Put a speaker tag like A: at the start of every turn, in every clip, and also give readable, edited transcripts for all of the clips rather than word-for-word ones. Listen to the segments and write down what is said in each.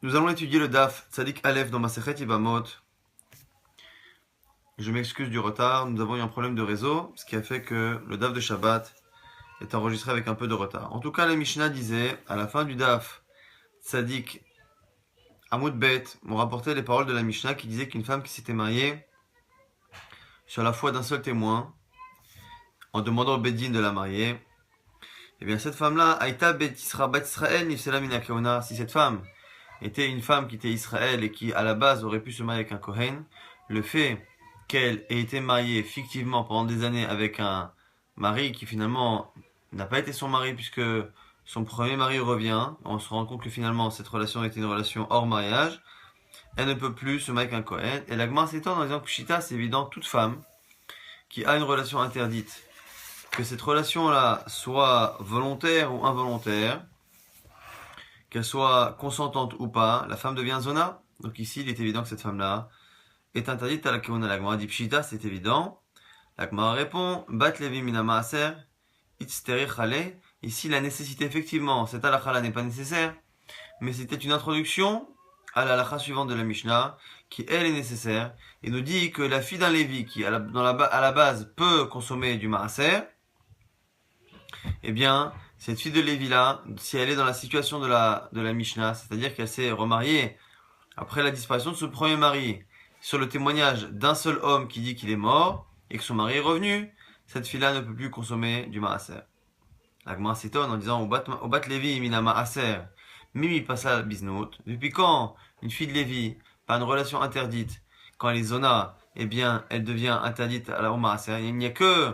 A: Nous allons étudier le Daf Tzadik Aleph dans Masechet Yevamot. Je m'excuse du retard, nous avons eu un problème de réseau, ce qui a fait que le Daf de Shabbat est enregistré avec un peu de retard. En tout cas, la Mishnah disait, à la fin du Daf Tzadik Amud Bet, m'ont rapporté les paroles de la Mishnah qui disait qu'une femme qui s'était mariée sur la foi d'un seul témoin, en demandant au Bedin de la marier, eh bien cette femme-là, Aïta Bet Israël Nifsela Mina Keuna, si cette femme était une femme qui était Israël et qui à la base aurait pu se marier avec un Kohen, le fait qu'elle ait été mariée fictivement pendant des années avec un mari qui finalement n'a pas été son mari puisque son premier mari revient, on se rend compte que finalement cette relation était une relation hors mariage, elle ne peut plus se marier avec un Kohen. Et la Gemara s'étonne en disant que Shita, c'est évident, toute femme qui a une relation interdite, que cette relation-là soit volontaire ou involontaire, qu'elle soit consentante ou pas, la femme devient zona. Donc ici, il est évident que cette femme-là est interdite à la Keuna. La Gemara dit Pshita, c'est évident. La Gemara répond Bat levi mina maaser, itzteri chale. Ici, la nécessité, effectivement, cette halakha-là n'est pas nécessaire, mais c'était une introduction à la halakha suivante de la Mishnah, qui elle est nécessaire, et nous dit que la fille d'un Lévi, qui à la base peut consommer du maaser, eh bien, cette fille de Lévi-là, si elle est dans la situation de la Mishnah, c'est-à-dire qu'elle s'est remariée après la disparition de son premier mari, sur le témoignage d'un seul homme qui dit qu'il est mort, et que son mari est revenu, cette fille-là ne peut plus consommer du maaser. La Gemara s'étonne en disant, Obat Lévi mina maaser, mimi passa bisnout. Depuis quand une fille de Lévi, par une relation interdite, quand elle est zona, eh bien, elle devient interdite à la maaser. Il n'y a que,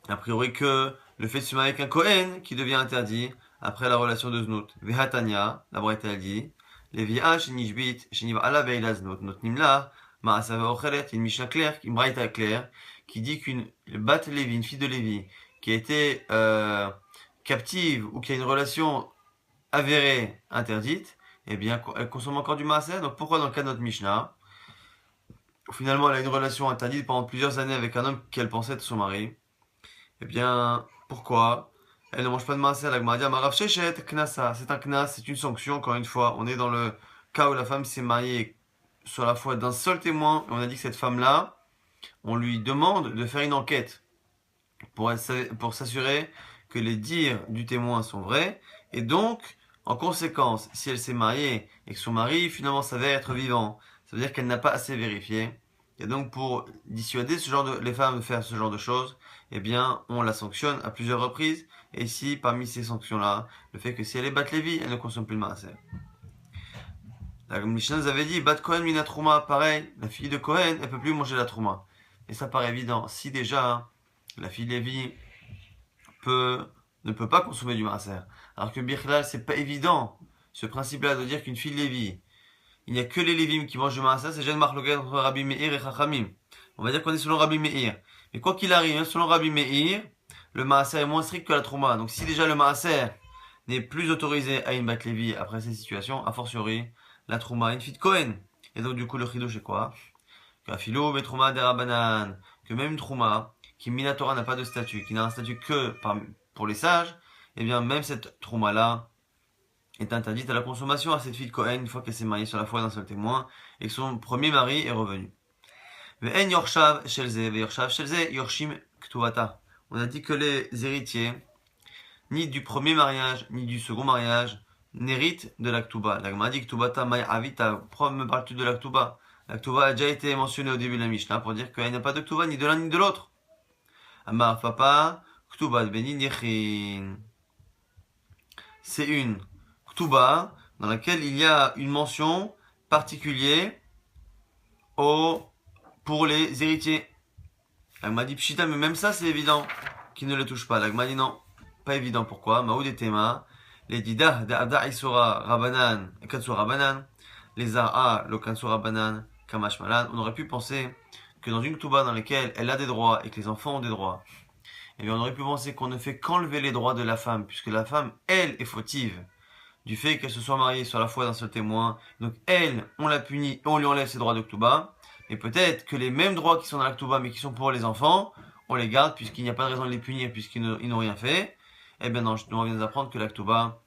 A: a priori, que le fait de se marier avec un Kohen qui devient interdit après la relation de Znout. Vehatania, la Braïta elle dit, Levi H, Nishbit, Sheniva ala veila Znout, Notnimla, Maasave Ochelet, une Mishnah claire, une Braïta claire, qui dit qu'une Bat Lévi, une fille de Lévi, qui a été captive ou qui a une relation avérée interdite, eh bien, elle consomme encore du maaser. Donc pourquoi dans le cas de notre Mishnah, finalement elle a une relation interdite pendant plusieurs années avec un homme qu'elle pensait être son mari? Eh bien, pourquoi elle ne mange pas de maaser? La Gemara dit Marav Sheshet, Knasa, c'est un knas, c'est une sanction. Encore une fois, on est dans le cas où la femme s'est mariée sur la foi d'un seul témoin, et on a dit que cette femme-là, on lui demande de faire une enquête pour s'assurer que les dires du témoin sont vrais, et donc, en conséquence, si elle s'est mariée et que son mari finalement s'avère être vivant, ça veut dire qu'elle n'a pas assez vérifié, et donc pour dissuader les femmes de faire ce genre de choses, eh bien, on la sanctionne à plusieurs reprises, et ici, parmi ces sanctions-là, le fait que si elle est Bat Lévi, elle ne consomme plus le maaser. La Mishnah nous avait dit, Bat Kohen mina trouma, pareil, la fille de Kohen, elle peut plus manger la trouma. Et ça paraît évident. Si déjà, la fille de Lévi ne peut pas consommer du maaser, alors que Birklal, c'est pas évident. Ce principe-là de dire qu'une fille de Lévi, il n'y a que les Lévim qui mangent du maaser, c'est Jeanne Marloquet entre Rabbi Meir et Chachamim. On va dire qu'on est selon Rabbi Meir. Mais quoi qu'il arrive, même selon Rabbi Meir, le maaser est moins strict que la trouma. Donc si déjà le maaser n'est plus autorisé à une Bat Lévi après ces situations, a fortiori, la trouma est une fille de Kohen. Et donc du coup le chidouche c'est quoi? Qu'afilo betrouma derabanan, que même une trouma qui minatora n'a pas de statut, qui n'a un statut que pour les sages, et bien même cette trouma là est interdite à la consommation à cette fille de Kohen une fois qu'elle s'est mariée sur la foi d'un seul témoin et que son premier mari est revenu. Ve'en yorshav shelze, ve'yorshav shelze yorshim ktuvata. On a dit que les héritiers, ni du premier mariage, ni du second mariage, n'héritent de la Ktuba. La Gemara dit Ktubata may avita. Pourquoi me parles-tu de la Ktuba? La Ktuba a déjà été mentionnée au début de la Mishnah pour dire qu'il n'y a pas de Ktuba ni de l'un ni de l'autre. Amar papa, Ktuba benin yechin. C'est une Ktuba dans laquelle il y a une mention particulière pour les héritiers. La Gemara dit Pshita, mais même ça c'est évident qu'ils ne le touchent pas. La Gemara dit non, pas évident. Pourquoi? Maoud et Tema. Les dida da'ada isura rabanan et katsura rabanan, les a'a lo katsura rabanan kamash malan. On aurait pu penser que dans une ktuba dans laquelle elle a des droits et que les enfants ont des droits, eh bien on aurait pu penser qu'on ne fait qu'enlever les droits de la femme, puisque la femme, elle, est fautive du fait qu'elle se soit mariée sur la foi d'un seul témoin. Donc elle, on la punit, on lui enlève ses droits de ktuba. Et peut-être que les mêmes droits qui sont dans la ktuba mais qui sont pour les enfants, on les garde puisqu'il n'y a pas de raison de les punir puisqu'ils n'ont rien fait. Eh bien non, on vient nous apprendre que la Ktuba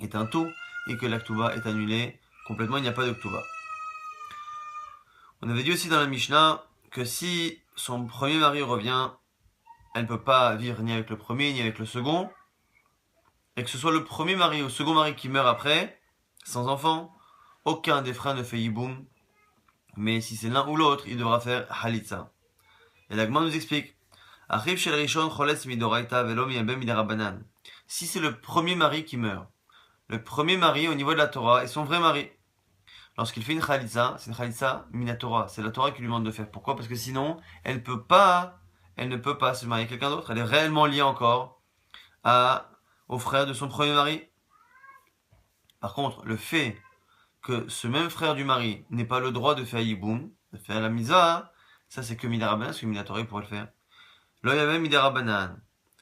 A: est un tout, et que la Ktuba est annulée complètement, il n'y a pas de Ktuba. On avait dit aussi dans la Mishnah que si son premier mari revient, elle ne peut pas vivre ni avec le premier ni avec le second, et que ce soit le premier mari ou le second mari qui meurt après, sans enfant, aucun des frères ne fait yiboum, mais si c'est l'un ou l'autre, il devra faire halitza. Et la Gemara nous explique, si c'est le premier mari qui meurt, le premier mari au niveau de la Torah est son vrai mari. Lorsqu'il fait une khalitza, c'est une khalitza minatora. C'est la Torah qui lui demande de faire. Pourquoi? Parce que sinon, elle ne peut pas se marier avec quelqu'un d'autre. Elle est réellement liée encore au frère de son premier mari. Par contre, le fait que ce même frère du mari n'ait pas le droit de faire yiboum, de faire la misa, ça c'est que midarabanan, parce que minatora pourrait le faire. Là, il y avait midarabanan.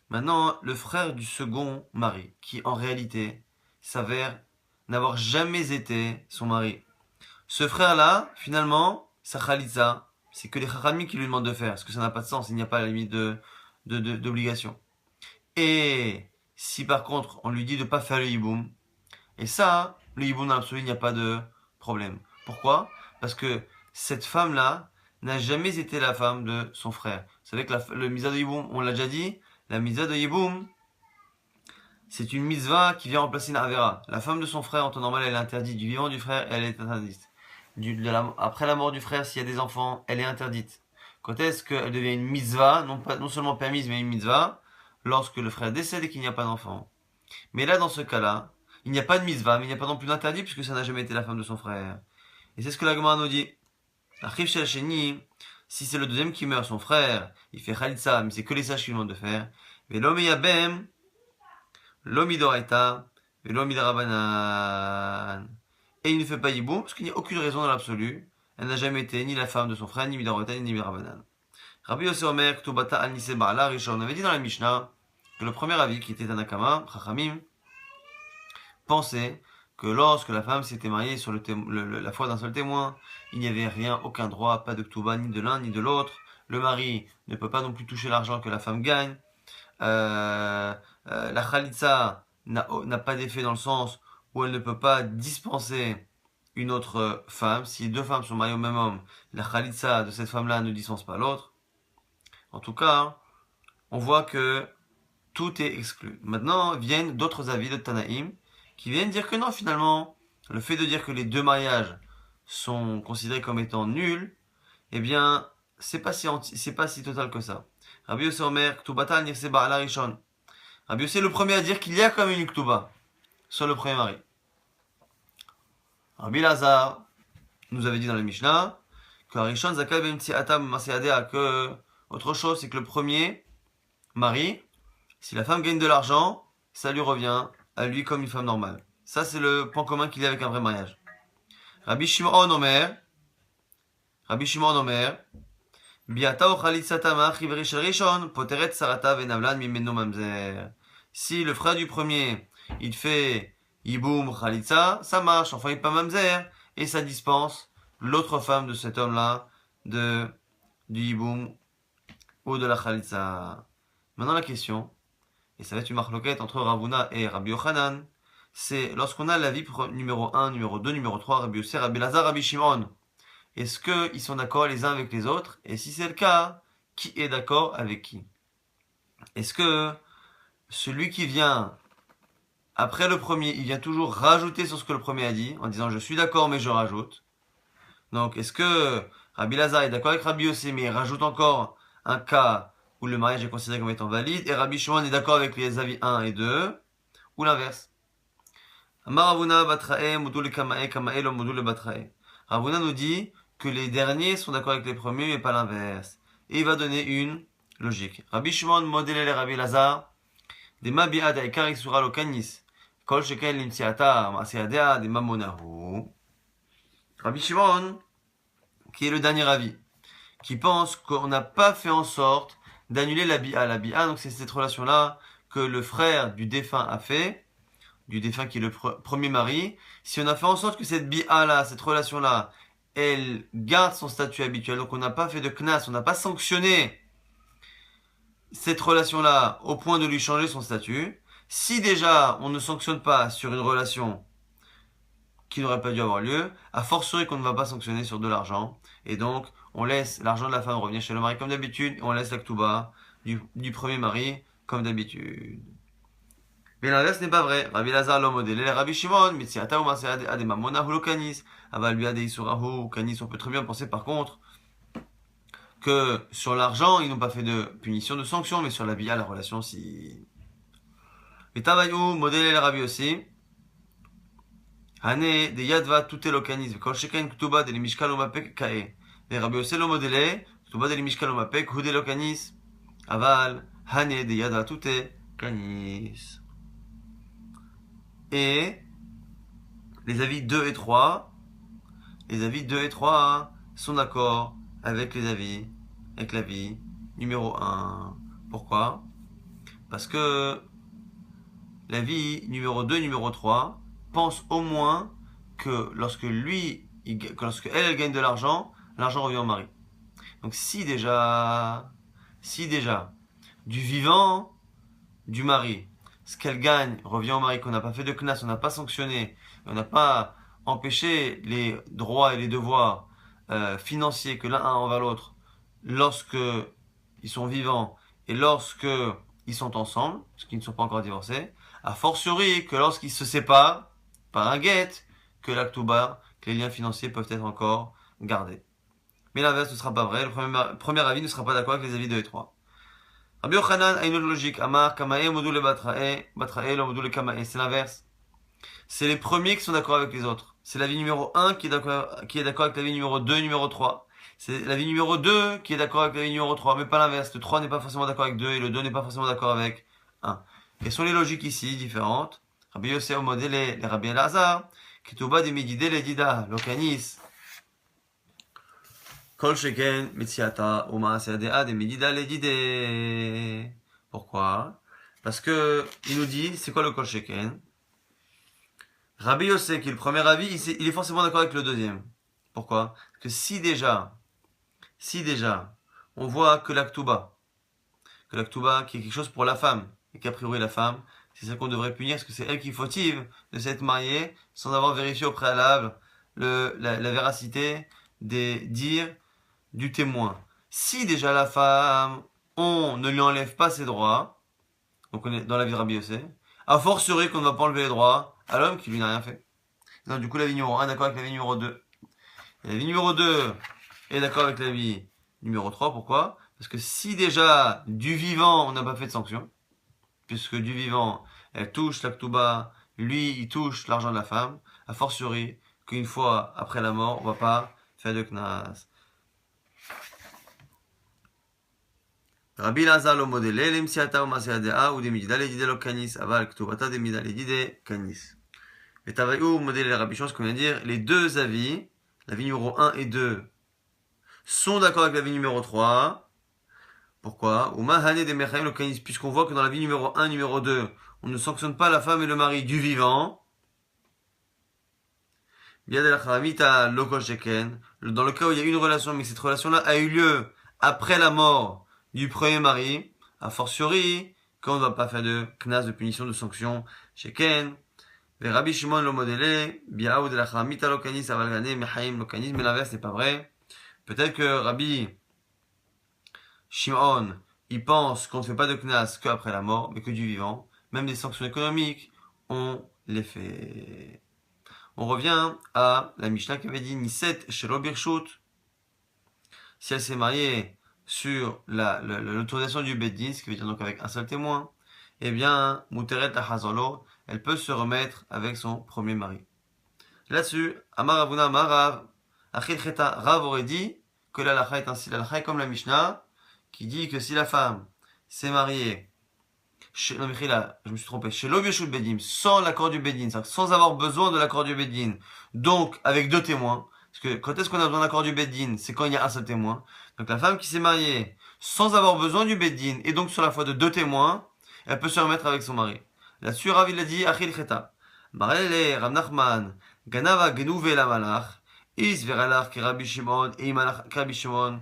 A: Maintenant, le frère du second mari, qui en réalité s'avère n'avoir jamais été son mari. Ce frère-là, finalement, sa khalitza, c'est que les chachamim qui lui demandent de faire, parce que ça n'a pas de sens, il n'y a pas la limite d'obligation. Et si par contre, on lui dit de ne pas faire le hiboum, et ça, le hiboum dans l'absolu, il n'y a pas de problème. Pourquoi? Parce que cette femme-là n'a jamais été la femme de son frère. Vous savez que le misa de hiboum, on l'a déjà dit, la misa de hiboum, c'est une mitzvah qui vient remplacer une avera. La femme de son frère, en temps normal, elle est interdite. Du vivant du frère, elle est interdite. Après la mort du frère, s'il y a des enfants, elle est interdite. Quand est-ce qu'elle devient une mitzvah, non seulement permise, mais une mitzvah? Lorsque le frère décède et qu'il n'y a pas d'enfant. Mais là, dans ce cas-là, il n'y a pas de mitzvah, mais il n'y a pas non plus d'interdit, puisque ça n'a jamais été la femme de son frère. Et c'est ce que la Gemara nous dit. Arrive chez la chénie, si c'est le deuxième qui meurt, son frère, il fait khalitza, mais c'est que les sages qui lui demandent de faire. Mais l'homme yabem, l'omidoraita, et l'omidarabanan. Et il ne fait pas yiboum, parce qu'il n'y a aucune raison dans l'absolu. Elle n'a jamais été ni la femme de son frère, ni midoraita, ni midarabanan. Rabbi Yossi Omer, Ktubata al Nise Ba'ala Rishon. On avait dit dans la Mishnah que le premier avis, qui était Tanakama, Chachamim, pensait que lorsque la femme s'était mariée sur la foi d'un seul témoin, il n'y avait rien, aucun droit, pas de Ktuba, ni de l'un, ni de l'autre. Le mari ne peut pas non plus toucher l'argent que la femme gagne. La khalitza n'a pas d'effet dans le sens où elle ne peut pas dispenser une autre femme. Si deux femmes sont mariées au même homme, la khalitza de cette femme-là ne dispense pas l'autre. En tout cas, on voit que tout est exclu. Maintenant, viennent d'autres avis de Tanaïm qui viennent dire que non, finalement, le fait de dire que les deux mariages sont considérés comme étant nuls, eh bien, c'est pas si total que ça. Rabbi Yossi Omer, Ktubata al-Nirse Ba'ala Rishon. Rabbi Yossi est le premier à dire qu'il y a comme une Ktuba sur le premier mari. Rabbi Lazar nous avait dit dans la Mishnah que Rishon Zakal Ben Tsiatam Maseadea, que autre chose, c'est que le premier mari, si la femme gagne de l'argent, ça lui revient à lui comme une femme normale. Ça, c'est le point commun qu'il y a avec un vrai mariage. Rabbi Shimon Omer, Biata o Khalisatama Chivri Shel Rishon, Poteret Sarata Venavlan Mimeno Mamzer. Si le frère du premier, il fait Yiboum Khalitsa, ça marche, enfin il pas Mamzer, et ça dispense l'autre femme de cet homme-là du Yiboum ou de la Khalitsa. Maintenant la question, et ça va être une marloquette entre Ravuna et Rabbi Yochanan, c'est lorsqu'on a l'avis numéro 1, numéro 2, numéro 3, Rabbi Yossi, Rabbi Lazar, Rabbi Shimon. Est-ce qu'ils sont d'accord les uns avec les autres? Et si c'est le cas, qui est d'accord avec qui? Est-ce que celui qui vient après le premier, il vient toujours rajouter sur ce que le premier a dit, en disant je suis d'accord mais je rajoute? Donc est-ce que Rabbi Lazar est d'accord avec Rabbi Yossi mais il rajoute encore un cas où le mariage est considéré comme étant valide, et Rabbi Shimon est d'accord avec les avis 1 et 2, ou l'inverse? Ravuna nous dit que les derniers sont d'accord avec les premiers, mais pas l'inverse. Et il va donner une logique. Rabbi Shimon modèle les Rabbi Lazar, des mabi'at aikar isura lo kanis, kol sheken limtsiata masiadea des mamonahu. Rabbi Shimon, qui est le dernier avis, qui pense qu'on n'a pas fait en sorte d'annuler la bi'a. La bi'a, donc c'est cette relation-là que le frère du défunt a fait, du défunt qui est le premier mari. Si on a fait en sorte que cette bi'a-là, cette relation-là, elle garde son statut habituel, donc on n'a pas fait de knas, on n'a pas sanctionné cette relation-là au point de lui changer son statut. Si déjà on ne sanctionne pas sur une relation qui n'aurait pas dû avoir lieu, a fortiori qu'on ne va pas sanctionner sur de l'argent, et donc on laisse l'argent de la femme revenir chez le mari comme d'habitude, et on laisse la ketouba du premier mari comme d'habitude. Mais l'inverse n'est pas vrai. Rabbi Lazar l'a modélé, Rabbi Shimon, Mitsiata ou Masea Ademamona ou Lokanis, Aval Biade Isurahu ou Kanis. On peut très bien penser par contre que sur l'argent, ils n'ont pas fait de punition, de sanction, mais sur la bia, la relation, si. Et Tavayou, modèle le Rabbi aussi. Hane de Yadva tout est locanis. Kol Sheken Ktuba de Mishkal Omapek Kae. Les Rabbi aussi le modèle, Ktuba de Mishkal Omapek, Hude Lokanis. Aval, Hane de Yadva tout est Kanis. Et les avis 2 et 3, sont d'accord avec l'avis numéro 1. Pourquoi? Parce que l'avis numéro 2, numéro 3 pense au moins que lorsque elle gagne de l'argent revient au mari. Donc si déjà, du vivant du mari, ce qu'elle gagne revient au mari, qu'on n'a pas fait de knas, on n'a pas sanctionné, on n'a pas empêché les droits et les devoirs financiers que l'un a envers l'autre lorsque ils sont vivants et lorsque ils sont ensemble, parce qu'ils ne sont pas encore divorcés, a fortiori que lorsqu'ils se séparent par un guet, que l'actuba, que les liens financiers peuvent être encore gardés. Mais l'inverse ne sera pas vrai, le premier avis ne sera pas d'accord avec les avis 2 et 3. Rabbi Yochanan a une autre logique. Amar, Kamae, Module, Batrae, le Module, Kamae. C'est l'inverse. C'est les premiers qui sont d'accord avec les autres. C'est l'avis numéro 1 qui est d'accord avec l'avis numéro 2, numéro 3. C'est l'avis numéro 2 qui est d'accord avec l'avis numéro 3, mais pas l'inverse. Le 3 n'est pas forcément d'accord avec 2 et le 2 n'est pas forcément d'accord avec 1. Quelles sont les logiques ici différentes? Rabbi Yosef modèle les Rabbi Elazar, Ketouba de Midide le Dida, Lokanis. Kol Sheken, Mitsiata, Uma Seadea de Midida le Dide. Pourquoi? Parce que il nous dit, c'est quoi le Kol Sheken? Rabbi Yosef, qui est le premier avis, il est forcément d'accord avec le deuxième. Pourquoi? Parce que si déjà, on voit que l'actuba, qui est quelque chose pour la femme, et qu'a priori la femme, c'est ça qu'on devrait punir, parce que c'est elle qui est fautive de s'être mariée sans avoir vérifié au préalable la véracité des dires du témoin. Si déjà la femme, on ne lui enlève pas ses droits, donc on est dans la vie de Rabbi Yosef, a fortiori qu'on ne va pas enlever les droits à l'homme qui lui n'a rien fait. Donc du coup l'avis numéro 1 est d'accord avec l'avis numéro 2. Et l'avis numéro 2 est d'accord avec l'avis numéro 3, pourquoi? Parce que si déjà du vivant on n'a pas fait de sanction, puisque du vivant elle touche l'aktuba, lui il touche l'argent de la femme, a fortiori qu'une fois après la mort on va pas faire de knas. Rabbi Lazar lo modele lemsiata ou maseadea ou demidida le dide lo kanis aval ktubata demida le dide kanis. Et Tavaïou modèle Rabbi Shimon, ce qu'on vient de dire, les deux avis, l'avis numéro 1 et 2, sont d'accord avec l'avis numéro 3. Pourquoi? Puisqu'on voit que dans l'avis numéro 1, numéro 2, on ne sanctionne pas la femme et le mari du vivant. Dans le cas où il y a une relation, mais cette relation-là a eu lieu après la mort du premier mari, a fortiori, qu'on ne va pas faire de knas, de punition, de sanction, sheken. Rabbi Shimon le modélé, biaou de la charamita lokanis avalgane mechaim lokanis, mais l'inverse n'est pas vrai. Peut-être que Rabbi Shimon, il pense qu'on ne fait pas de knas qu'après la mort, mais que du vivant. Même des sanctions économiques, on les fait. On revient à la Mishnah qui avait dit Niset shelo birshut. Si elle s'est mariée sur l'autorisation du Beddin, ce qui veut dire donc avec un seul témoin, eh bien, muteret la hazolo, elle peut se remettre avec son premier mari. Là-dessus, Amar Avuna Amar Rav, Achil Cheta, Rav aurait dit que la lacha est ainsi. La lacha est comme la Mishnah, qui dit que si la femme s'est mariée, non, Michila, je me suis trompé, chez l'Obieshut Bedim, sans l'accord du Beddin, sans avoir besoin de l'accord du Beddin, donc avec deux témoins, parce que quand est-ce qu'on a besoin d'accord du Beddin? C'est quand il y a un seul témoin. Donc la femme qui s'est mariée sans avoir besoin du Beddin, et donc sur la foi de deux témoins, elle peut se remettre avec son mari. Là-dessus, Rav il a dit, Achil Cheta. Marele, Rav Nachman, Ganava Genuve la Malach, Is Veralach ki Rabbi Shimon, et Imalach ki Rabbi Shimon.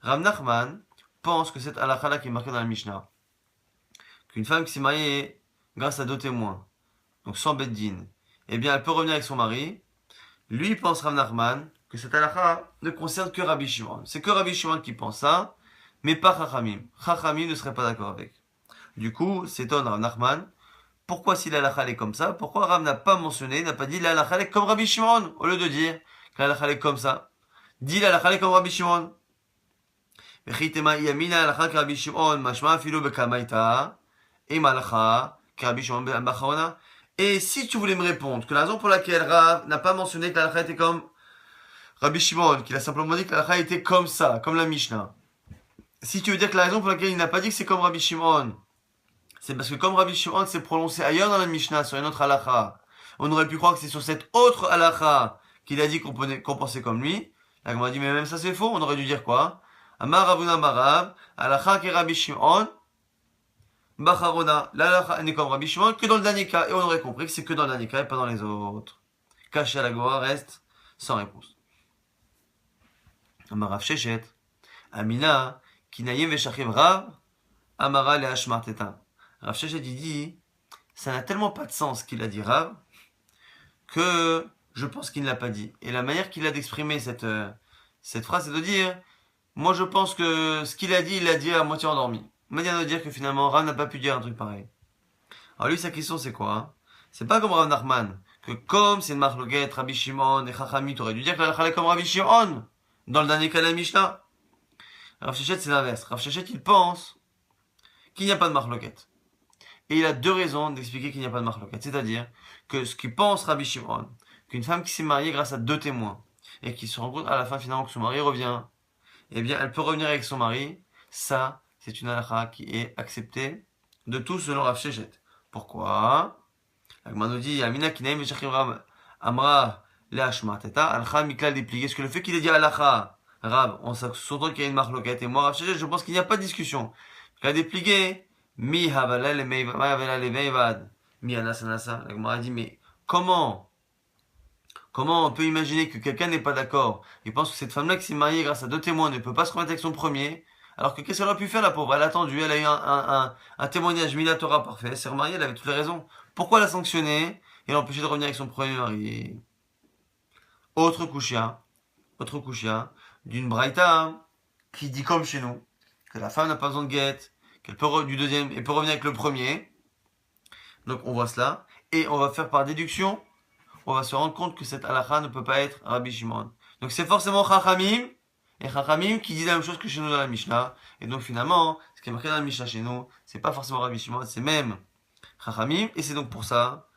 A: Rav Nachman pense que cette halakha qui est marquée dans la Mishnah, qu'une femme qui s'est mariée grâce à deux témoins, donc sans beddin, eh bien elle peut revenir avec son mari, Lui pense Rav Nachman que cette halakha ne concerne que Rabbi Shimon. C'est que Rabbi Shimon qui pense ça, mais pas Chachamim. Chachamim ne serait pas d'accord avec. Du coup, s'étonne Rav Nachman. Pourquoi si la halakha est comme ça, pourquoi Rav n'a pas mentionné, n'a pas dit la halakha est comme Rabbi Shimon, au lieu de dire que la halakha est comme ça. Dit la halakha est comme Rabbi Shimon. Vechitema yamina halakha que Rabbi Shimon, mashma filo bekamaita, et malakha que Rabbi Shimon b'acharona. Et si tu voulais me répondre que la raison pour laquelle Rav n'a pas mentionné que la halakha était comme Rabbi Shimon, qu'il a simplement dit que la halakha était comme ça, comme la Mishnah. Si tu veux dire que la raison pour laquelle il n'a pas dit que c'est comme Rabbi Shimon, c'est parce que comme Rabbi Shimon s'est prononcé ailleurs dans la Mishnah sur une autre halakha, on aurait pu croire que c'est sur cette autre halakha qu'il a dit qu'on pensait comme lui. La Gemara dit mais même ça c'est faux, on aurait dû dire quoi? Amar Ravuna Marav, halakha ke Rabbi Shimon, Bacharona, la halakha n'est comme Rabbi Shimon que dans le dernier cas, et on aurait compris que c'est que dans le dernier cas et pas dans les autres. Caché à la Gemara reste sans réponse. Amar Rav Sheshet, Amina, Kinayim Veshachim Rav, Amara le Hashmarteta. Rav Sheshet dit, ça n'a tellement pas de sens qu'il a dit Rav, que je pense qu'il ne l'a pas dit. Et la manière qu'il a d'exprimer cette phrase, c'est de dire, moi je pense que ce qu'il a dit, il l'a dit à moitié endormi. Manière de dire que finalement Rav n'a pas pu dire un truc pareil. Alors lui, sa question c'est quoi? C'est pas comme Rav Nachman, que comme c'est une marloquette, Rabbi Shimon et Chachamim, t'aurais dû dire que la halakha est comme Rabbi Shimon, dans le dernier cas de la Mishnah. Rav Sheshet c'est l'inverse. Rav Sheshet il pense qu'il n'y a pas de marloquette. Et il a deux raisons d'expliquer qu'il n'y a pas de marloquette. C'est-à-dire que ce qu'il pense Rabbi Shimon, qu'une femme qui s'est mariée grâce à deux témoins, et qui se rend compte à la fin finalement que son mari revient, eh bien elle peut revenir avec son mari, ça c'est une halakha qui est acceptée de tous selon Rav Sheshet. Pourquoi? La Gemara nous dit, Amina kinaim v'shachim Rav amra le'ashmateta, halakha miklal dépliqué. Est-ce que le fait qu'il ait dit halakha, Rav, on s'entend qu'il y a une marloquette, et moi Rav Sheshet, je pense qu'il n'y a pas de discussion. Il a dépliqué, mi havala le meivad, mi anasanasa. La Gemara dit, mais comment on peut imaginer que quelqu'un n'est pas d'accord? Il pense que cette femme-là qui s'est mariée grâce à deux témoins ne peut pas se remettre avec son premier. Alors que qu'est-ce qu'elle aurait pu faire la pauvre? Elle a attendu, elle a eu un témoignage Mila Torah parfait, elle s'est remariée, elle avait toutes les raisons. Pourquoi la sanctionner et l'empêcher de revenir avec son premier mari? Autre kushia d'une braïta qui dit comme chez nous, que la femme n'a pas besoin de guette, qu'elle peut du deuxième et peut revenir avec le premier. Donc on voit cela. Et on va faire par déduction, on va se rendre compte que cette halakha ne peut pas être Rabbi Shimon. Donc c'est forcément Chachamim, et Chachamim qui dit la même chose que chez nous dans la Mishnah. Et donc finalement, ce qui est marqué dans la Mishnah chez nous, c'est pas forcément Rabbi Shimon, c'est même Chachamim. Et c'est donc pour ça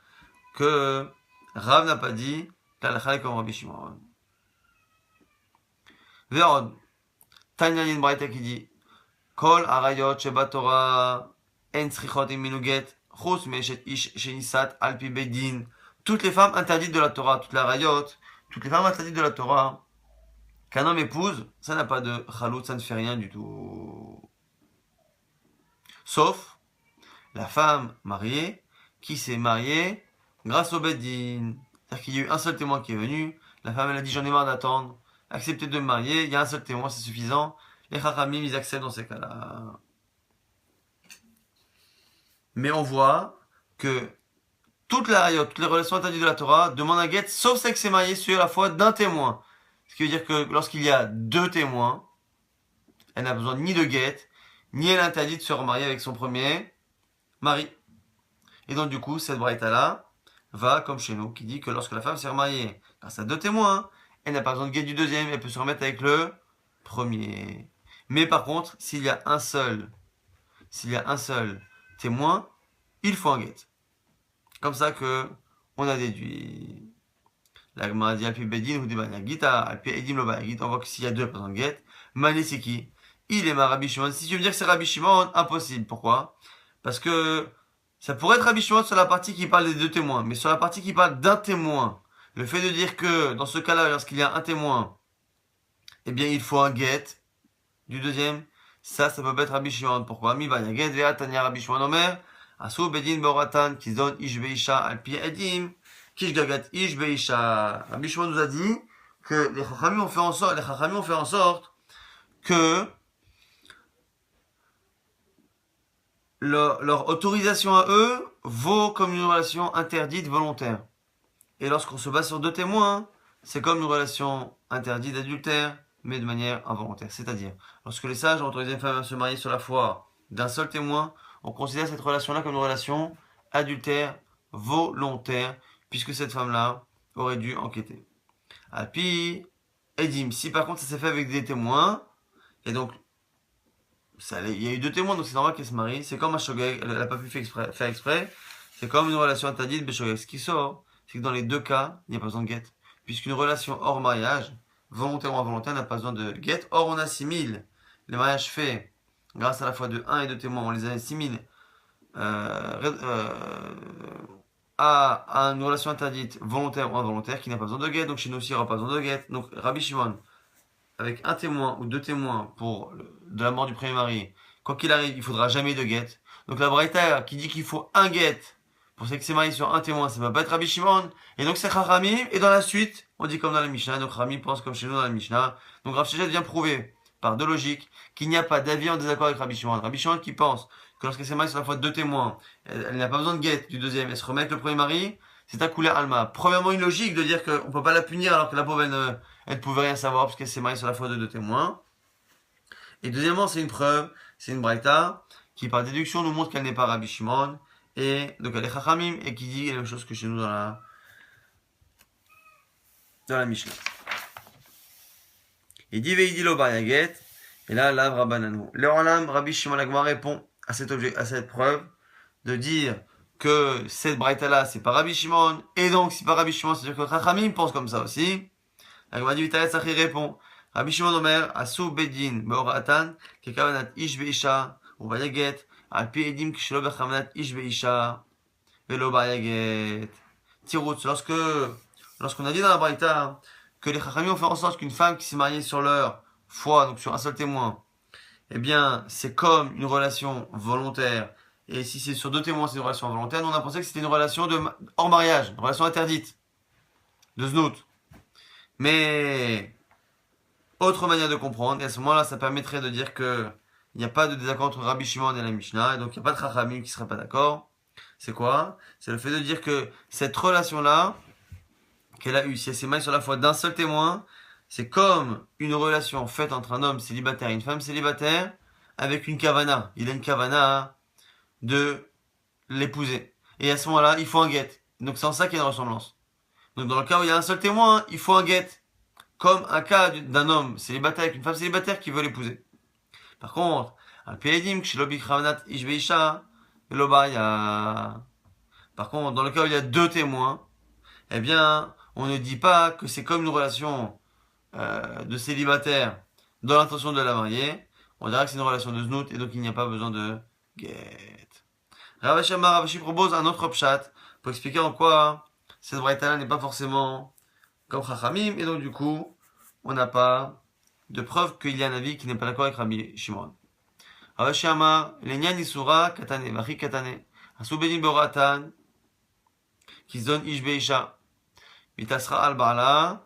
A: que Rav n'a pas dit que l'halakha est comme Rabbi Shimon. Vérod, Tanya Yin Braïta qui dit Kol arayot sheba Torah en tzrichot im minuget chus meshet ish shenisat alpi bedin. Toutes les femmes interdites de la Torah, toutes les arayot, toutes les femmes interdites de la Torah, qu'un homme épouse, ça n'a pas de chalout, ça ne fait rien du tout. Sauf la femme mariée qui s'est mariée grâce au bedin. C'est-à-dire qu'il y a eu un seul témoin qui est venu, la femme elle a dit j'en ai marre d'attendre, acceptez de me marier, il y a un seul témoin, c'est suffisant. Les Chachamim, ils acceptent dans ces cas-là. Mais on voit que toutes les relations interdites de la Torah demandent un guet, sauf celle qui s'est mariée sur la foi d'un témoin. Ce qui veut dire que lorsqu'il y a deux témoins, elle n'a besoin ni de guet, ni elle est interdite de se remarier avec son premier mari. Et donc du coup, cette braïta-là va comme chez nous, qui dit que lorsque la femme s'est remariée grâce à deux témoins, elle n'a pas besoin de guet du deuxième, elle peut se remettre avec le premier. Mais par contre, s'il y a un seul témoin, il faut un guet. Comme ça que on a déduit. La Gemara dit Alpi Bedin ou Debanagita, Alpi Edim Lobanagit. On voit que s'il y a deux, pas besoin de guet. Mané c'est qui? Il est ma Rabbi Shimon. Si tu veux me dire que c'est Rabbi Shimon, impossible. Pourquoi? Parce que ça pourrait être Rabbi Shimon sur la partie qui parle des deux témoins, mais sur la partie qui parle d'un témoin, le fait de dire que dans ce cas-là, lorsqu'il y a un témoin, eh bien il faut un guet du deuxième, ça peut pas être Rabbi Shimon. Pourquoi? Mi Banyaget Vea Tanya Rabbi Shimon Omer, Asu Bedin Boratan, qui donne Ish Beisha Alpi Edim, Kish Gagat Ish Beisha. Rabbi Shimon nous a dit que les Chachamim ont fait en sorte que leur autorisation à eux vaut comme une relation interdite volontaire. Et lorsqu'on se base sur deux témoins, c'est comme une relation interdite d'adultère, mais de manière involontaire. C'est-à-dire, lorsque les sages ont autorisé une femme à se marier sur la foi d'un seul témoin, on considère cette relation-là comme une relation adultère volontaire, puisque cette femme-là aurait dû enquêter. Alpi, Edim, si par contre ça s'est fait avec des témoins, et donc il y a eu deux témoins, donc c'est normal qu'elle se marie, c'est comme un shogeg, elle n'a pas pu faire exprès, c'est comme une relation interdite, beshogeg. Ce qui sort, c'est que dans les deux cas, il n'y a pas besoin de guet. Puisqu'une relation hors mariage, volontaire ou involontaire, n'a pas besoin de guet. Or, on assimile les mariages faits grâce à la foi de un et deux témoins, on les assimile à une relation interdite, volontaire ou involontaire, qui n'a pas besoin de guet. Donc chez nous aussi, il n'y aura pas besoin de guet. Donc Rabbi Shimon, avec un témoin ou deux témoins de la mort du premier mari, quoi qu'il arrive, il faudra jamais de guet. Donc la Braïta qui dit qu'il faut un guet pour celle qui s'est mariée sur un témoin, ça va pas être Rabbi Shimon. Et donc c'est Chachamim, et dans la suite, on dit comme dans la Mishnah, donc Chachamim pense comme chez nous dans la Mishnah. Donc Rav Shechet vient prouver, par deux logiques, qu'il n'y a pas d'avis en désaccord avec Rabbi Shimon. Rabbi Shimon qui pense que lorsqu'elle s'est mariée sur la foi de deux témoins, elle n'a pas besoin de guet du deuxième, elle se remet avec le premier mari, c'est un couleur alma. Premièrement, une logique de dire qu'on peut pas la punir alors que la pauvre, elle ne pouvait rien savoir parce qu'elle s'est mariée sur la foi de deux témoins. Et deuxièmement, c'est une preuve, c'est une braïta qui par déduction nous montre qu'elle n'est pas Rabbi Shimon, et donc elle est Chachamim, et qui dit la même chose que chez nous dans la Mishnah. Il dit Veidilo Baryaget, et là, Lav Rabbananu. Le Olam, Rabbi Shimon Agma répond à cette preuve de dire que cette braïta-là, c'est pas Rabbi Shimon, et donc si pas Rabbi Shimon, c'est-à-dire que Chachamim pense comme ça aussi. L'Agma dit Vitaret Sachi répond Rabbi Shimon Omer, Asu Bedin, Beoratan, Kekavanat Ish Beisha, ou Baryaget, Alpi Edim Kishlo Bechavanat Ish Beisha, Velo Baryaget. Tiroutz, lorsqu'on a dit dans la braïta que les Chachamim ont fait en sorte qu'une femme qui s'est mariée sur leur foi, donc sur un seul témoin, eh bien, c'est comme une relation volontaire. Et si c'est sur deux témoins, c'est une relation volontaire. Nous, on a pensé que c'était une relation hors mariage, une relation interdite, de znout. Mais, autre manière de comprendre, et à ce moment-là, ça permettrait de dire que il n'y a pas de désaccord entre Rabbi Shimon et la Mishnah, et donc il n'y a pas de Chachamim qui ne seraient pas d'accord. C'est quoi? C'est le fait de dire que cette relation-là, qu'elle a eue, si elle s'est mariée sur la foi d'un seul témoin, c'est comme une relation faite entre un homme célibataire et une femme célibataire avec une kavana. Il a une kavana de l'épouser. Et à ce moment-là, il faut un guet. Donc c'est en ça qu'il y a une ressemblance. Donc dans le cas où il y a un seul témoin, il faut un guet. Comme un cas d'un homme célibataire avec une femme célibataire qui veut l'épouser. Par contre, par contre, dans le cas où il y a deux témoins, eh bien, on ne dit pas que c'est comme une relation de célibataire dans l'intention de la marier. On dira que c'est une relation de znout et donc il n'y a pas besoin de get. Ravashi propose un autre pshat pour expliquer en quoi cette braïta n'est pas forcément comme Chachamim et donc du coup on n'a pas de preuve qu'il y a un avis qui n'est pas d'accord avec Rabbi Shimon. Ravashi Amar Lenyan Isura Katane Vachi Katane Asu Benin Boratan qui se donne Ish Beisha Mitasra al Bala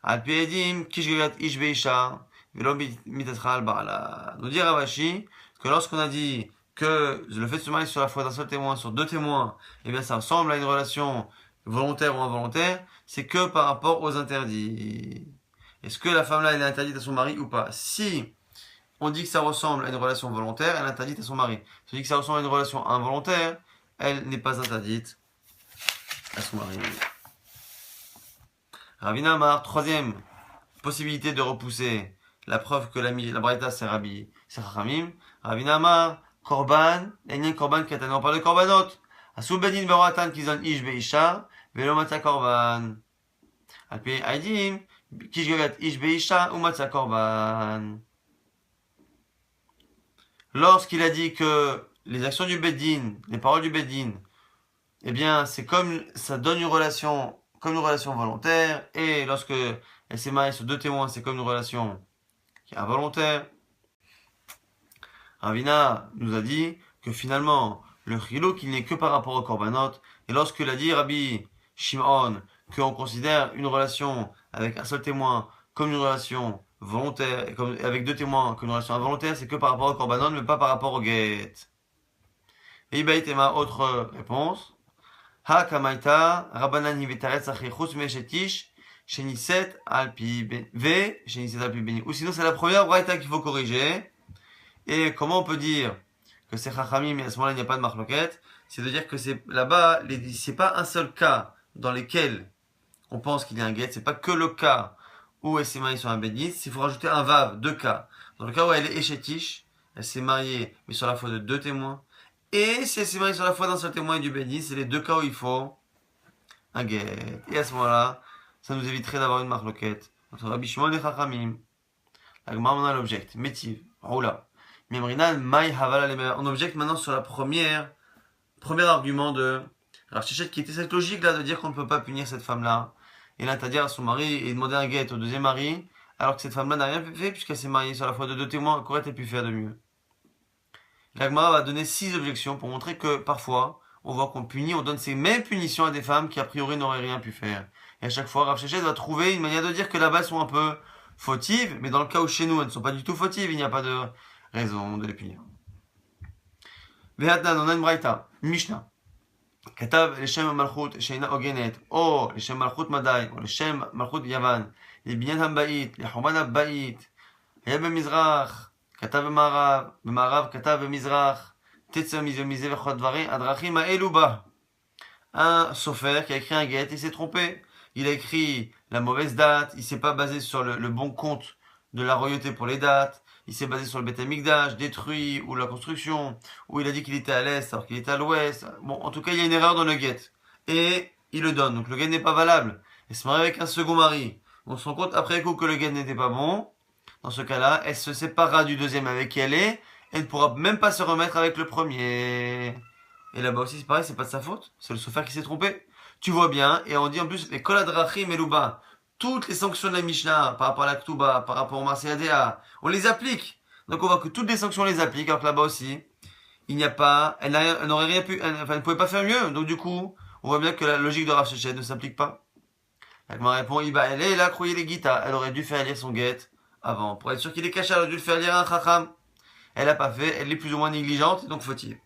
A: Al Piedim Kishgegat Ish Beisha Velo Mitasra al Bala. Nous dit Ravashi que lorsqu'on a dit que le fait de se marier sur la foi d'un seul témoin, sur deux témoins, eh bien ça ressemble à une relation volontaire ou involontaire, c'est que par rapport aux interdits. Est-ce que la femme-là, elle est interdite à son mari ou pas? Si on dit que ça ressemble à une relation volontaire, elle est interdite à son mari. Si on dit que ça ressemble à une relation involontaire, elle n'est pas interdite à son mari. Ravina Amar, troisième possibilité de repousser la preuve que la braïta c'est Chachamim. Ravina Amar, Korban, Enyen Korban Katane. On parle de Korbanot. Asu Bedin Beratan qui donne Ish Beisha, Velo Matza Korban. Alpi Aidim, Kishgegat Ish Beisha ou Matza Korban. Lorsqu'il a dit que les actions du Bedin, les paroles du Bedin, eh bien, c'est comme, ça donne une relation, comme une relation volontaire, et lorsque elle s'est mariée sur deux témoins, c'est comme une relation qui est involontaire. Ravina nous a dit que finalement, le chilou qu'il n'est que par rapport au korbanot, et lorsqu'il a dit Rabbi Shimon, qu'on considère une relation avec un seul témoin comme une relation volontaire, avec deux témoins comme une relation involontaire, c'est que par rapport au korbanot, mais pas par rapport au get. Et Ibaïtema, autre réponse. Ha kamaita, Rabbanan hivetaretz achri chutz me'eshetish, sheniset alpi sheniset alpi beni. Ou sinon, c'est la première braïta qu'il faut corriger. Et comment on peut dire que c'est chachamim, mais à ce moment-là, il n'y a pas de marloquette? C'est de dire que c'est là-bas, c'est pas un seul cas dans lequel on pense qu'il y a un guet, c'est pas que le cas où elle s'est mariée sur un bénis, il faut rajouter un vav, deux cas. Dans le cas où elle est échetiche, elle s'est mariée, mais sur la foi de deux témoins. Et si elle s'est mariée sur la foi d'un seul témoin et du bénis, c'est les deux cas où il faut un guet. Et à ce moment-là, ça nous éviterait d'avoir une marloquette entre Rabbi Shimon et Chachamim. La Gemara on a l'object, métiv, roula. Mimrinan, mai havala. On objecte maintenant sur la premier argument de Rav Sheshet, qui était cette logique là de dire qu'on ne peut pas punir cette femme-là. Et là, t'as dit à son mari et demander un guet au deuxième mari, alors que cette femme-là n'a rien fait puisqu'elle s'est mariée sur la foi de deux témoins. Qu'aurait-elle pu faire de mieux? L'Agmara va donner 6 objections pour montrer que parfois, on voit qu'on punit, on donne ces mêmes punitions à des femmes qui a priori n'auraient rien pu faire. Et à chaque fois, Rav Sheshet va trouver une manière de dire que là-bas elles sont un peu fautives, mais dans le cas où chez nous elles ne sont pas du tout fautives, il n'y a pas de raison de les punir. Vehatnan, on a une braïta, Mishnah. כתב לשם המלכות שאינה הוגנת, או לשם מלכות מדי, או לשם מלכות יוון, לבניין הבית, לחורבן הבית, היה במזרח, כתב במערב כתב במזרח, תצא מזה ומזה וכל הדרכים האלו בה. Un sofer qui a écrit un guet, il s'est trompé. Il a écrit la mauvaise date, il s'est pas basé sur le bon compte de la royauté pour les dates, il s'est basé sur le Beth Amikdash, détruit, ou la construction, ou il a dit qu'il était à l'est alors qu'il était à l'ouest. Bon, en tout cas, il y a une erreur dans le guet. Et il le donne, donc le guet n'est pas valable. Elle se marie avec un second mari. On se rend compte après coup que le guet n'était pas bon. Dans ce cas-là, elle se séparera du deuxième avec qui elle est, elle ne pourra même pas se remettre avec le premier. Et là-bas aussi, c'est pareil, c'est pas de sa faute. C'est le sofer qui s'est trompé. Tu vois bien, et on dit en plus, les koladrachim et louba, toutes les sanctions de la Mishnah, par rapport à la Ktuba, par rapport au Marseilladéa, on les applique. Donc on voit que toutes les sanctions on les applique, alors que là-bas aussi, il n'y a pas, elle n'aurait rien pu, elle ne pouvait pas faire mieux. Donc du coup, on voit bien que la logique de Rav Sheshet ne s'applique pas. Elle m'a répondu, elle est là, croyez les guitas. Elle aurait dû faire lire son guet avant. Pour être sûr qu'il est caché, elle aurait dû le faire lire à un chacham. Elle l'a pas fait, elle est plus ou moins négligente, donc faut-il.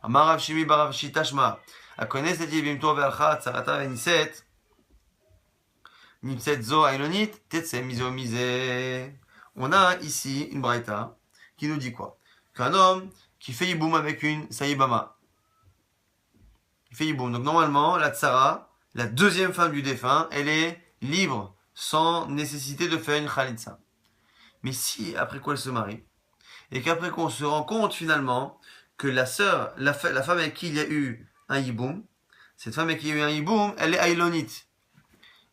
A: Amar Rav Shimi bar Rav Shitashma. Akones et Yibimto ve'alcha tzarata ve'niset. Nipset zo ailonit, tetse miso mise. On a ici une braïta qui nous dit quoi? Qu'un homme qui fait yiboum avec une saïbama. Il fait yiboum. Donc normalement, la tsara, la deuxième femme du défunt, elle est libre, sans nécessité de faire une khalitsa. Mais si, après quoi elle se marie, et qu'après qu'on se rend compte finalement que la sœur, la femme avec qui il y a eu un yiboum, cette femme avec qui il y a eu un yiboum, elle est ailonite.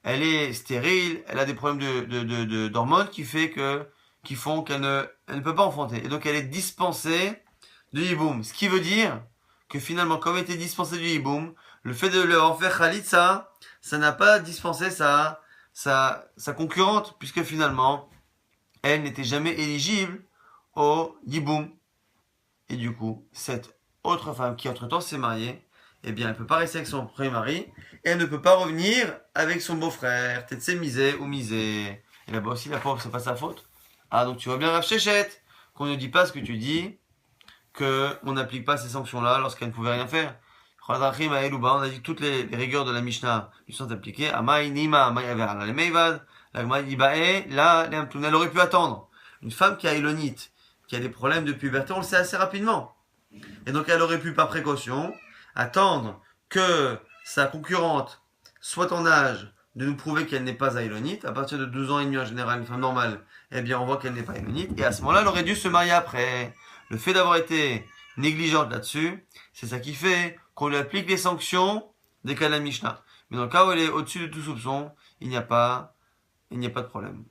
A: Elle est stérile, elle a des problèmes d'hormones qui font qu'elle ne peut pas enfanter. Et donc elle est dispensée de yiboum. Ce qui veut dire que finalement, comme elle était dispensée du yiboum, le fait de leur faire khalitsa, ça n'a pas dispensé sa concurrente, puisque finalement, elle n'était jamais éligible au yiboum. Et du coup, cette autre femme qui entre-temps s'est mariée, eh bien, elle ne peut pas rester avec son premier mari, et elle ne peut pas revenir avec son beau-frère, peut-être c'est misé ou misé. Et là-bas aussi, la pauvre, c'est pas sa faute. Ah, donc tu vois bien, Rav Sheshet, qu'on ne dit pas ce que tu dis, qu'on n'applique pas ces sanctions-là lorsqu'elle ne pouvait rien faire. On a dit que toutes les rigueurs de la Mishnah lui sont appliquées. Amai, Nima, Amai, Averana, les Meivad. La Gemara dit, là, elle aurait pu attendre. Une femme qui a Elonite, qui a des problèmes de puberté, on le sait assez rapidement. Et donc, elle aurait pu, par précaution, attendre que sa concurrente soit en âge de nous prouver qu'elle n'est pas aïlonite. À partir de 12 ans et demi en général, une femme normale, eh bien on voit qu'elle n'est pas aïlonite. Et à ce moment-là, elle aurait dû se marier après. Le fait d'avoir été négligente là-dessus, c'est ça qui fait qu'on lui applique les sanctions des cas de la Mishnah. Mais dans le cas où elle est au-dessus de tout soupçon, il n'y a pas de problème.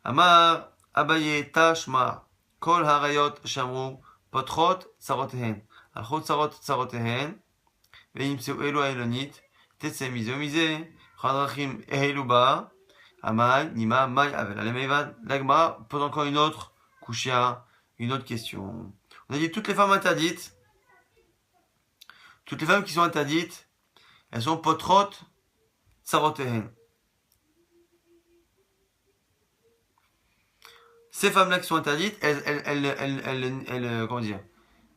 A: Amar Abaye Tashma Kol Harayot Shamru Potrot Tsarotehen Alchot Tsarot Tsarotehen ואם אלו האילונית, תצא מזה ומזה, אחד דרכים אלו בה, המאי, נימה, מאי, אבל עלי מיבד. La Gemara pose encore une autre kushia, une autre question. On a dit toutes les femmes interdites, toutes les femmes qui sont interdites, elles sont potrot, tsarotehen. Ces femmes-là qui sont interdites,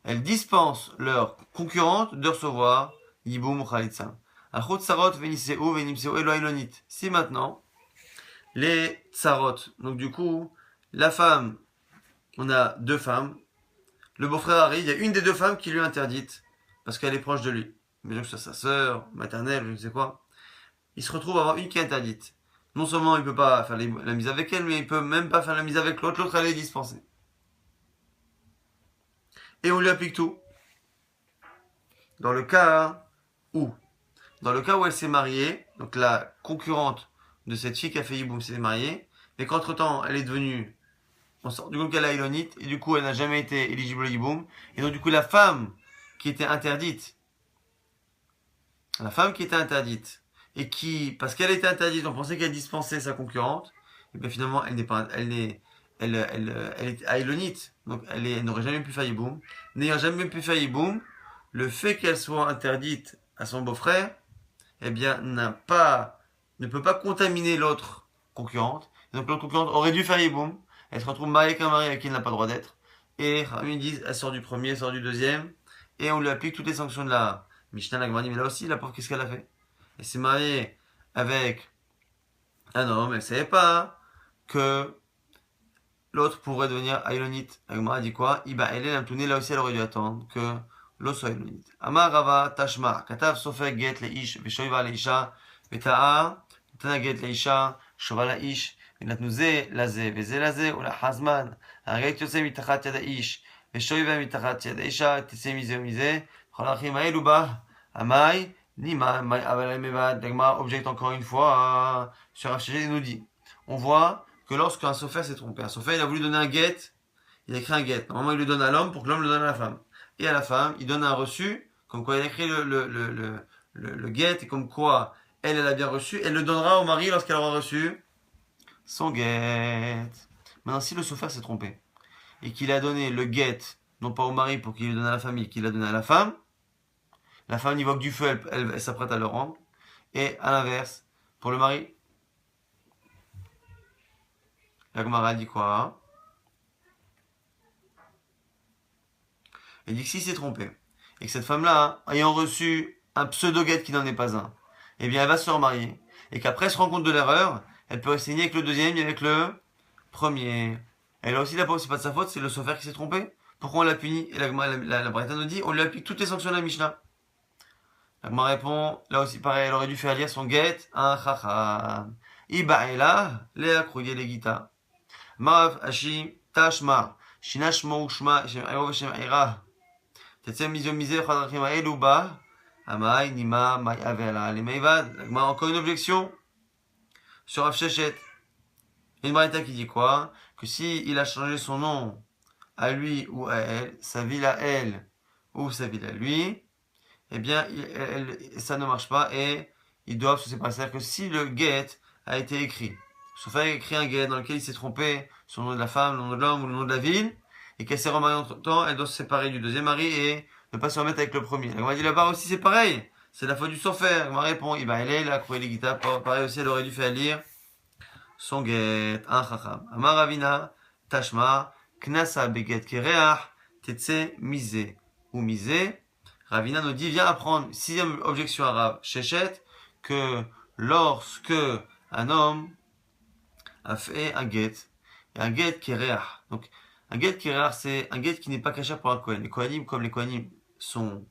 A: elles dispensent leurs concurrentes de recevoir Yiboum ou Khalitsa. Achot Sarot Veniseu Venimseu Elo Ilonit. Si maintenant, les Tsarot, donc du coup, la femme, on a deux femmes, le beau-frère arrive, il y a une des deux femmes qui lui est interdite, parce qu'elle est proche de lui. Mais donc, que ce soit sa sœur, maternelle, je ne sais quoi. Il se retrouve à avoir une qui est interdite. Non seulement il ne peut pas faire la mise avec elle, mais il ne peut même pas faire la mise avec l'autre. L'autre, elle est dispensée. Et on lui applique tout. Dans le cas où elle s'est mariée, donc la concurrente de cette fille qui a fait Yiboum s'est mariée, mais qu'entre temps elle est devenue, on sort du coup qu'elle a Ilonite, et du coup elle n'a jamais été éligible au Yiboum, et donc du coup la femme qui était interdite, et qui, parce qu'elle était interdite, on pensait qu'elle dispensait sa concurrente, et bien finalement elle n'est pas, elle est à Ilonite, donc elle n'aurait jamais pu faire Yiboum. N'ayant jamais pu faire Yiboum, le fait qu'elle soit interdite à son beau-frère, eh bien, ne peut pas contaminer l'autre concurrente. Et donc l'autre concurrente aurait dû faire Yiboum. Elle se retrouve mariée avec un mari avec qui elle n'a pas le droit d'être. Et ils disent, elle sort du premier, elle sort du deuxième. Et on lui applique toutes les sanctions de la Mishnah, la Gemara dit, mais là aussi, la pauvre, qu'est-ce qu'elle a fait? Elle s'est mariée avec un homme, elle savait pas que l'autre pourrait devenir Ailonite. La Gemara dit quoi? Iba, elle est l'amtouné, là aussi, elle aurait dû attendre que l'autre soit Ailonite. Amar Rava Tashma, Katav Sofek Get Leish, Veshoiva Leisha, Veta'a, Tana Get Leisha, Shova Laish, ונתנו זה לזה וזה לזה ולחזמן הרגע יוצא מתחת יד האיש ושויבה מתחת יד האישה תצא מזה ומזה בכל האחים האלו בה המאי nima Dagmar objecte encore une fois sur HG, il nous dit on voit que lorsqu'un sophère s'est trompé, un sophère il a voulu donner un guet, il a écrit un guet, normalement il le donne à l'homme pour que l'homme le donne à la femme, et à la femme il donne un reçu comme quoi il a écrit le guet et comme quoi elle a bien reçu, elle le donnera au mari lorsqu'elle aura reçu son guet. Maintenant si le sophère s'est trompé et qu'il a donné le guet non pas au mari pour qu'il le donne à la famille, qu'il l'a donné à la femme y voit que du feu, elle s'apprête à le rendre. Et à l'inverse, pour le mari, la Gemara dit quoi? Elle dit que s'il s'est trompé, et que cette femme-là, ayant reçu un pseudo-guet qui n'en est pas un, eh bien elle va se remarier, et qu'après elle se rend compte de l'erreur, elle peut signer avec le deuxième et avec le premier. Elle a aussi la peau, c'est pas de sa faute, c'est le sophère qui s'est trompé. Pourquoi on l'a puni? Et la Braïta nous dit, on lui applique toutes les sanctions de la Mishnah. La Gemara répond, là aussi pareil, elle aurait dû faire lire son guet, un chacham. Ibaela, lea krouye le gita. Marav ashi, tashma, shinashmo ushma, shem airo veshem aira. Tetsem mizyo mize, chadrachim aelu ba, amai, nima, mai avela, le meivad. La Gemara encore une objection sur Rav Sheshet. Une braïta qui dit quoi? Que si il a changé son nom à lui ou à elle, sa ville à elle ou sa ville à lui, eh bien, ça ne marche pas et ils doivent se séparer. C'est-à-dire que si le guet a été écrit, sauf qu'il a écrit un guet dans lequel il s'est trompé sur le nom de la femme, le nom de l'homme ou le nom de la ville, et qu'elle s'est remariée entre temps, elle doit se séparer du deuxième mari et ne pas se remettre avec le premier. La Gemara dit là-bas aussi c'est pareil, c'est la faute du sophère. La Gemara répond, elle est là, Kroué les guitares, pareil aussi, elle aurait dû faire lire son guet, un chacham. Amar Ravina, Tashma, Knasa beget kereach, tetse mise ou mise. Ravina nous dit, viens apprendre, sixième objection à Rav Sheshet, que lorsque un homme a fait un guet, et un guet qui est réach. Donc, un guet qui est réach, c'est un guet qui n'est pas caché pour un Kohen. Les Kohanim, comme les Kohanim sont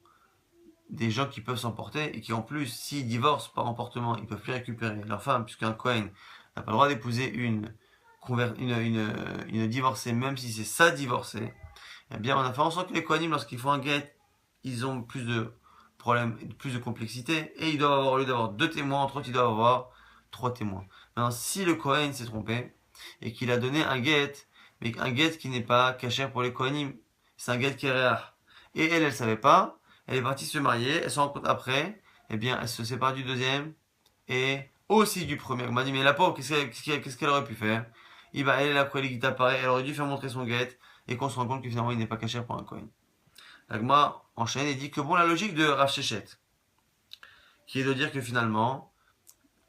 A: des gens qui peuvent s'emporter, et qui en plus, s'ils divorcent par emportement, ils peuvent plus récupérer leur femme, puisqu'un Kohen n'a pas le droit d'épouser une divorcée, même si c'est sa divorcée. Eh bien, on a fait en sorte que les Kohanim, lorsqu'ils font un guet, ils ont plus de problèmes, plus de complexité, et ils doivent avoir, au lieu d'avoir 2 témoins, entre autres, ils doivent avoir 3 témoins. Maintenant, si le Kohen s'est trompé, et qu'il a donné un guet, mais un guet qui n'est pas caché pour les Kohanim, c'est un guet qui est réach, et elle savait pas, elle est partie se marier, elle se rend compte après, eh bien, elle se sépare du deuxième, et aussi du premier. On m'a dit, mais la pauvre, qu'est-ce qu'elle aurait pu faire? Elle est là, pareil, elle aurait dû faire montrer son guet, et qu'on se rend compte que finalement, il n'est pas caché pour un Kohen. La Gemara enchaîne et dit que bon, la logique de Rav Sheshet, qui est de dire que finalement,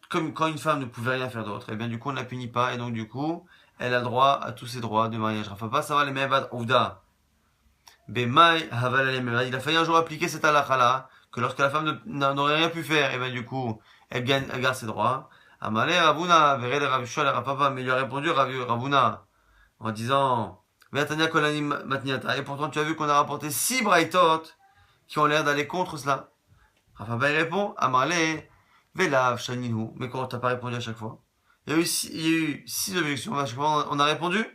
A: comme quand une femme ne pouvait rien faire d'autre, et bien du coup on ne la punit pas, et donc du coup, elle a le droit à tous ses droits de mariage. Rafa pas, ça va les mevad ouvda. Bemai haval les mevad. Il a failli un jour appliquer cette halakha-là, que lorsque la femme n'aurait rien pu faire, et bien du coup, elle garde ses droits. Amalé Ravuna, verrez les Ravishol et Rapapa, mais il lui a répondu Ravuna en disant Veatania Kolani Matniata. Et pourtant, tu as vu qu'on a rapporté 6 braïtot qui ont l'air d'aller contre cela. Rapapa il répond Amalé, Velav Shaninu. Mais comment t'as pas répondu à chaque fois? Il y a eu 6 objections, à chaque fois on a répondu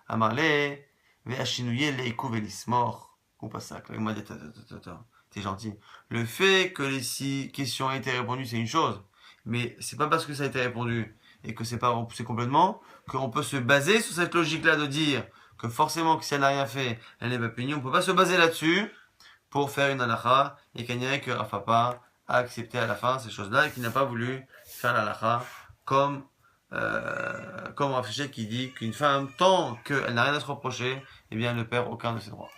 A: Amalé, Veashinouye Leikou Velismor. Ou pas ça, il m'a dit t'es gentil. Le fait que les 6 questions aient été répondues, c'est une chose. Mais c'est pas parce que ça a été répondu et que c'est pas repoussé complètement qu'on peut se baser sur cette logique-là de dire que forcément que si elle n'a rien fait, elle n'est pas punie. On peut pas se baser là-dessus pour faire une halakha et qu'il n'y ait que Rafapa a accepté à la fin ces choses-là et qu'il n'a pas voulu faire l'halakha comme comme Rav Sheshet qui dit qu'une femme, tant qu'elle n'a rien à se reprocher, eh bien elle ne perd aucun de ses droits.